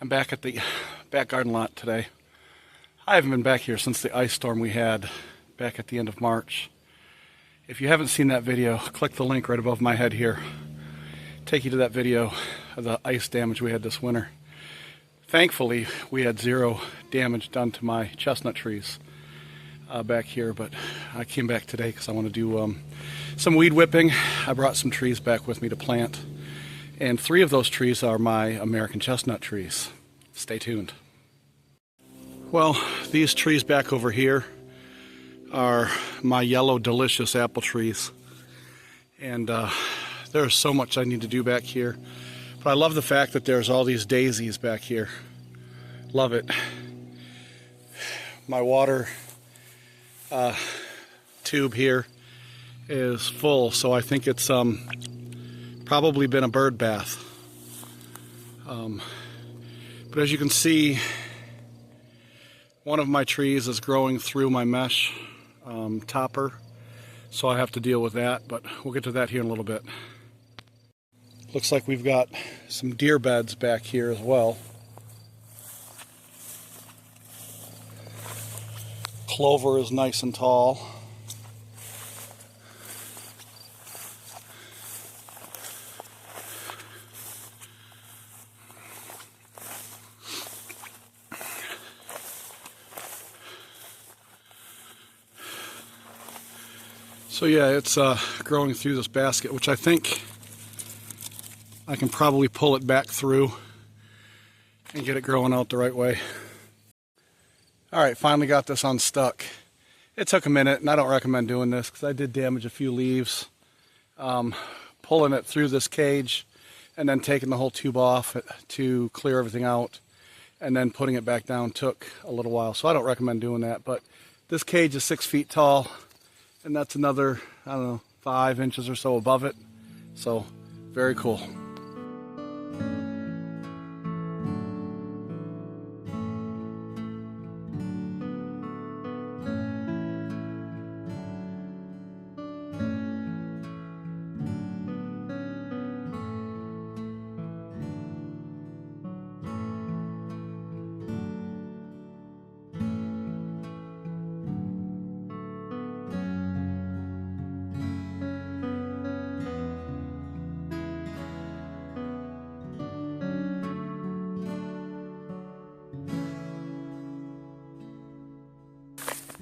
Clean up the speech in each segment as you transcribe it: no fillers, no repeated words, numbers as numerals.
I'm back at the back garden lot today. I haven't been back here since the ice storm we had back at the end of March. If you haven't seen that video, click the link right above my head here. Take you to that video of the ice damage we had this winter. Thankfully, we had zero damage done to my chestnut trees back here, but I came back today because I want to do some weed whipping. I brought some trees back with me to plant, and 3 of those trees are my American chestnut trees. Stay tuned. Well, these trees back over here are my yellow delicious apple trees, and there's so much I need to do back here, but I love the fact that there's all these daisies back here. Love it. My water tube here is full, so I think it's probably been a bird bath. But as you can see, one of my trees is growing through my mesh topper, so I have to deal with that, but we'll get to that here in a little bit. Looks like we've got some deer beds back here as well. Clover is nice and tall. So yeah, it's growing through this basket, which I think I can probably pull it back through and get it growing out the right way. Alright, finally got this unstuck. It took a minute, and I don't recommend doing this because I did damage a few leaves. Pulling it through this cage and then taking the whole tube off to clear everything out and then putting it back down took a little while, so I don't recommend doing that. But this cage is 6 feet tall, and that's another, I don't know, 5 inches or so above it. So, very cool.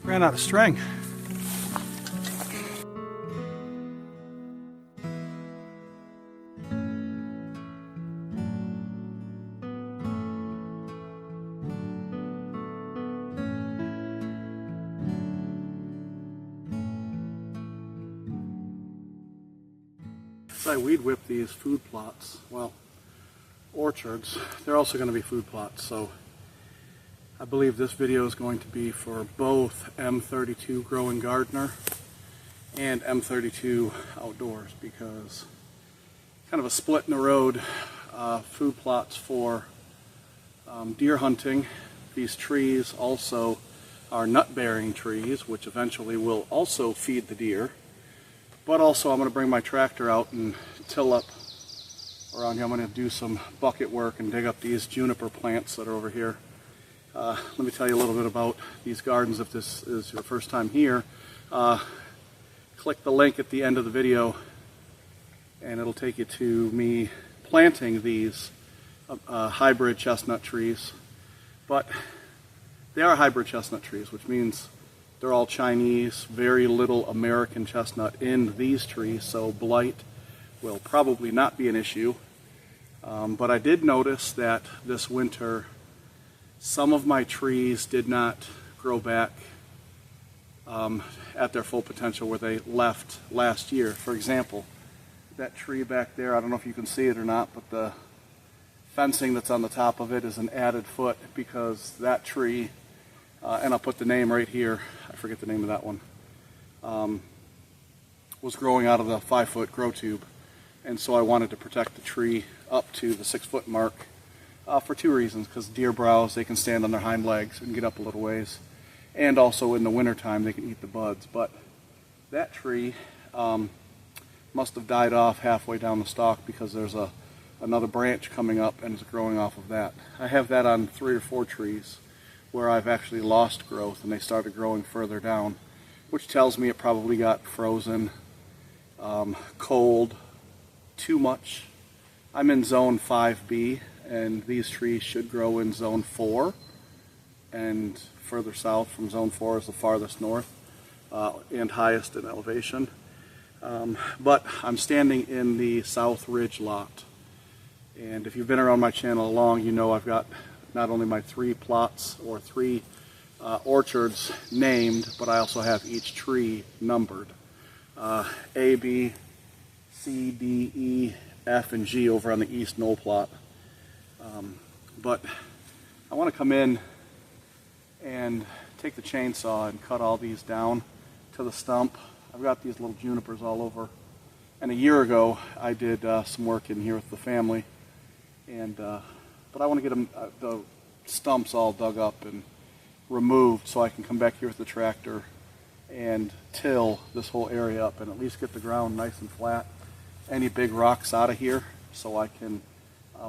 Ran out of string. As I weed whip these food plots, well, orchards, they're also going to be food plots, so I believe this video is going to be for both M32 Growing Gardener and M32 Outdoors, because kind of a split in the road. Food plots for deer hunting. These trees also are nut-bearing trees, which eventually will also feed the deer. But also I'm going to bring my tractor out and till up around here. I'm going to do some bucket work and dig up these juniper plants that are over here. Let me tell you a little bit about these gardens if this is your first time here. Click the link at the end of the video and it'll take you to me planting these hybrid chestnut trees. But they are hybrid chestnut trees, which means they're all Chinese, very little American chestnut in these trees, so blight will probably not be an issue. But I did notice that this winter some of my trees did not grow back at their full potential where they left last year. For example, that tree back there, I don't know if you can see it or not, but the fencing that's on the top of it is an added foot because that tree, and I'll put the name right here, I forget the name of that one, was growing out of the 5-foot grow tube. And so I wanted to protect the tree up to the 6-foot mark. For 2 reasons, because deer browse, they can stand on their hind legs and get up a little ways, and also in the wintertime they can eat the buds. But that tree must have died off halfway down the stalk because there's a another branch coming up and is growing off of that. I have that on 3 or 4 trees where I've actually lost growth and they started growing further down, which tells me it probably got frozen, cold, too much. I'm in zone 5B and these trees should grow in zone 4, and further south from zone 4 is the farthest north and highest in elevation. But I'm standing in the South Ridge lot, and if you've been around my channel long, you know I've got not only my 3 plots or 3 orchards named, but I also have each tree numbered. A, B, C, D, E, F, and G over on the east knoll plot. But I want to come in and take the chainsaw and cut all these down to the stump. I've got these little junipers all over, and a year ago I did some work in here with the family, and but I want to get the stumps all dug up and removed so I can come back here with the tractor and till this whole area up and at least get the ground nice and flat. Any big rocks out of here so I can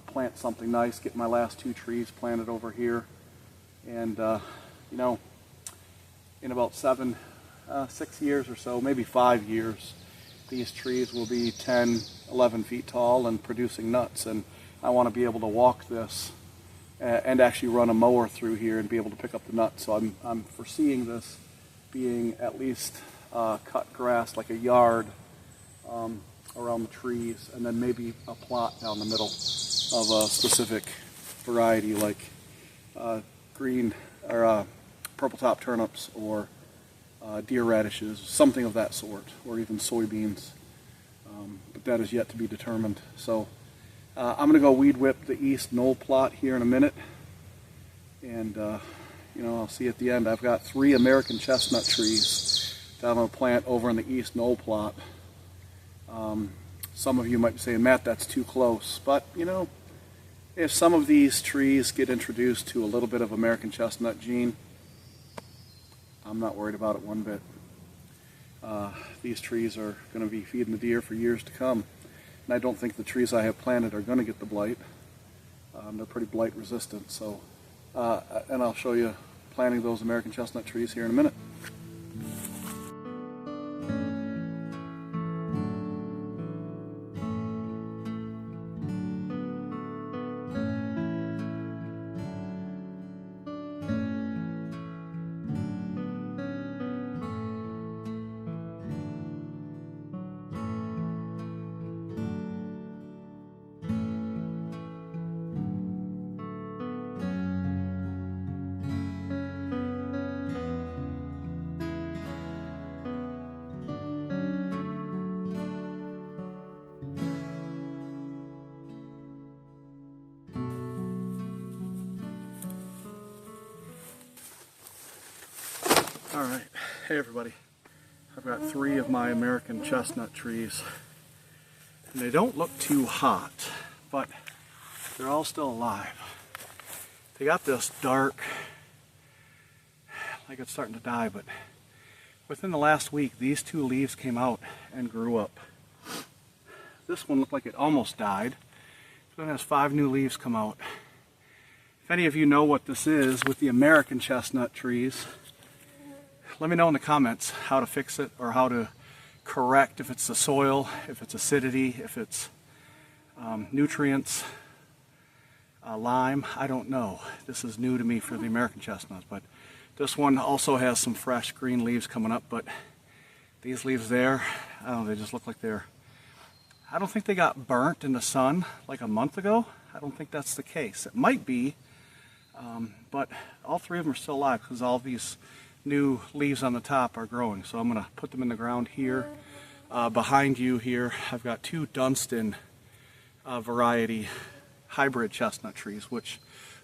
plant something nice, get my last 2 trees planted over here, and you know, in about 6 years or so, maybe 5 years, these trees will be 10, 11 feet tall and producing nuts, and I want to be able to walk this and actually run a mower through here and be able to pick up the nuts. So I'm foreseeing this being at least cut grass, like a yard around the trees, and then maybe a plot down the middle of a specific variety, like green or purple top turnips or deer radishes, something of that sort, or even soybeans. But that is yet to be determined. So I'm going to go weed whip the east knoll plot here in a minute, and you know, I'll see you at the end. I've got 3 American chestnut trees that I'm going to plant over in the east knoll plot. Some of you might be saying, Matt, that's too close, but you know, if some of these trees get introduced to a little bit of American chestnut gene, I'm not worried about it one bit. These trees are going to be feeding the deer for years to come, and I don't think the trees I have planted are going to get the blight. They're pretty blight resistant. So, and I'll show you planting those American chestnut trees here in a minute. Alright, hey everybody. I've got 3 of my American chestnut trees, and they don't look too hot, but they're all still alive. They got this dark, like it's starting to die, but within the last week these 2 leaves came out and grew up. This one looked like it almost died, so it has 5 new leaves come out. If any of you know what this is with the American chestnut trees, let me know in the comments how to fix it, or how to correct, if it's the soil, if it's acidity, if it's nutrients, lime, I don't know. This is new to me for the American chestnuts, but this one also has some fresh green leaves coming up, but these leaves there, I don't know, they just look like I don't think they got burnt in the sun like a month ago. I don't think that's the case. It might be, but all 3 of them are still alive because all these new leaves on the top are growing. So I'm going to put them in the ground here. Behind you here, I've got 2 Dunstan variety hybrid chestnut trees, which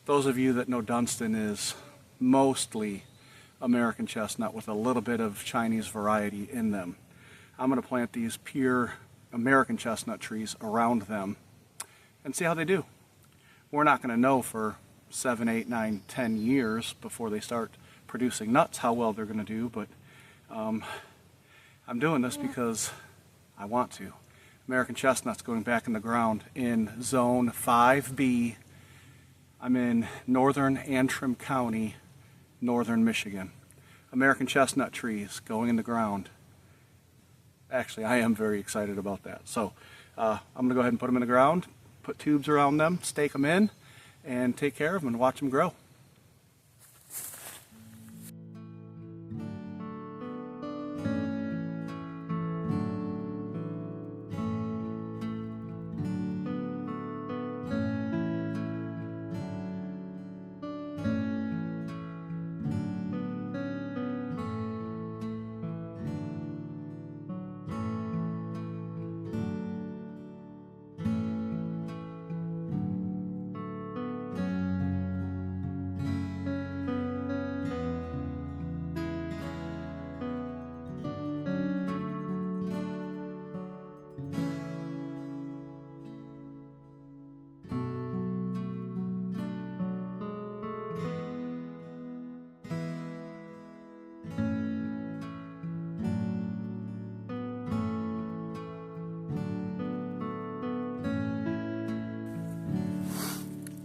those of you that know Dunstan is mostly American chestnut with a little bit of Chinese variety in them. I'm going to plant these pure American chestnut trees around them and see how they do. We're not going to know for 7, 8, 9, 10 years before they start producing nuts how well they're going to do, but I'm doing this because I want to. American chestnuts going back in the ground in zone 5B. I'm in northern Antrim County, northern Michigan. American chestnut trees going in the ground. Actually, I am very excited about that. So I'm going to go ahead and put them in the ground, put tubes around them, stake them in, and take care of them and watch them grow.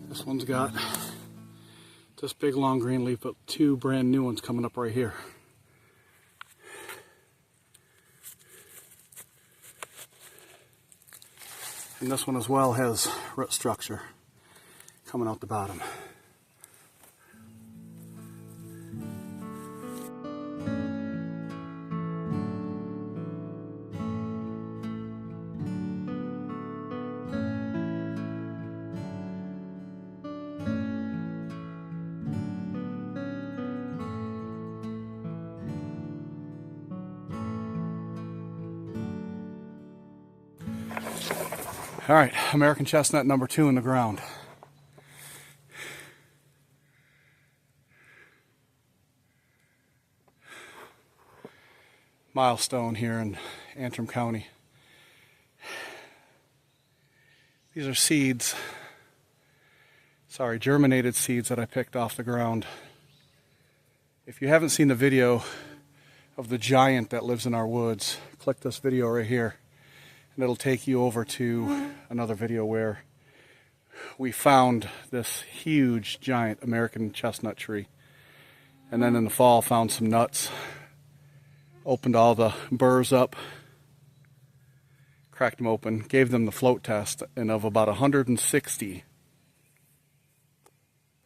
This one's got this big long green leaf, but two brand new ones coming up right here. And this one as well has root structure coming out the bottom. All right, American chestnut number 2 in the ground. Milestone here in Antrim County. These are seeds, germinated seeds that I picked off the ground. If you haven't seen the video of the giant that lives in our woods, click this video right here. And it'll take you over to another video where we found this huge giant American chestnut tree. And then in the fall found some nuts, opened all the burrs up, cracked them open, gave them the float test, and of about 160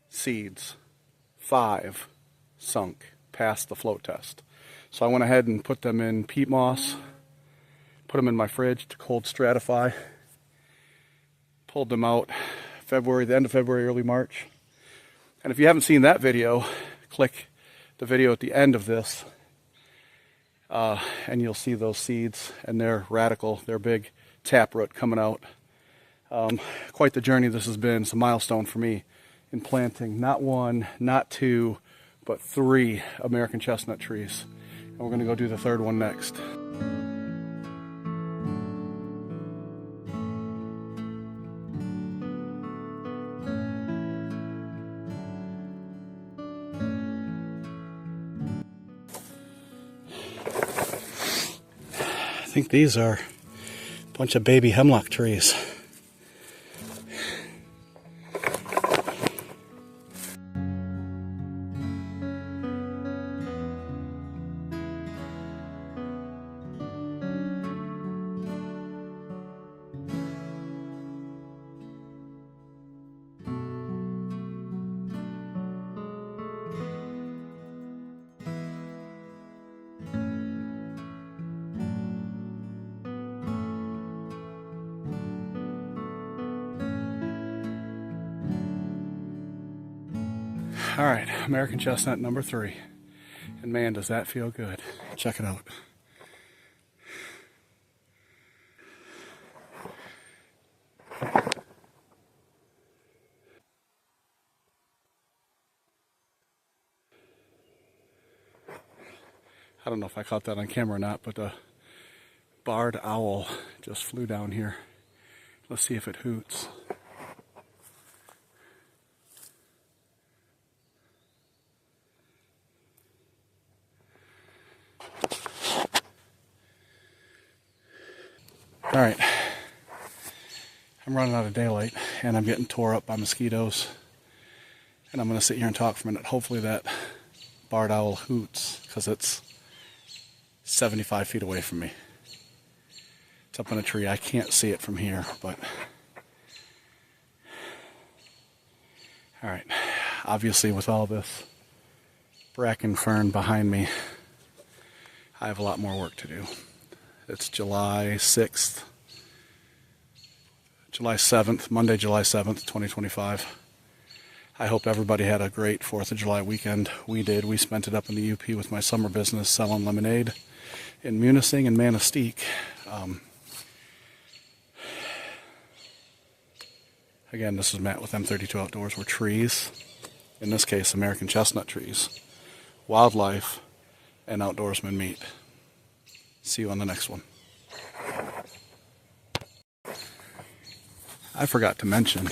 seeds, 5 sunk past the float test. So I went ahead and put them in peat moss, put them in my fridge to cold stratify, pulled them out the end of February, early March. And if you haven't seen that video, click the video at the end of this, and you'll see those seeds, and they're radical, they're big taproot coming out. Quite the journey this has been. It's a milestone for me in planting not 1, not 2, but 3 American chestnut trees. And we're going to go do the 3rd one next. I think these are a bunch of baby hemlock trees. All right, American chestnut number 3. And man, does that feel good. Check it out. I don't know if I caught that on camera or not, but a barred owl just flew down here. Let's see if it hoots. All right, I'm running out of daylight and I'm getting tore up by mosquitoes. And I'm going to sit here and talk for a minute. Hopefully that barred owl hoots, because it's 75 feet away from me. It's up in a tree. I can't see it from here, but... Alright, obviously with all this bracken fern behind me, I have a lot more work to do. It's July 6th, July 7th, Monday, July 7th, 2025. I hope everybody had a great 4th of July weekend. We did. We spent it up in the UP with my summer business selling lemonade in Munising and Manistee. Again, this is Matt with M32 Outdoors, where trees, in this case American chestnut trees, wildlife, and outdoorsmen meet. See you on the next one. I forgot to mention,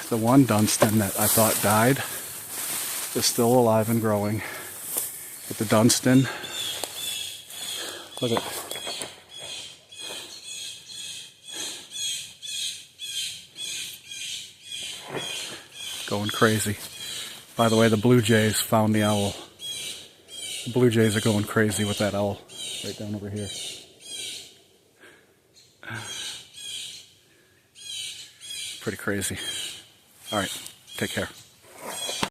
the one Dunstan that I thought died is still alive and growing. But the Dunstan, look at it. Going crazy. By the way, the blue jays found the owl. The blue jays are going crazy with that owl right down over here. Pretty crazy. All right, take care.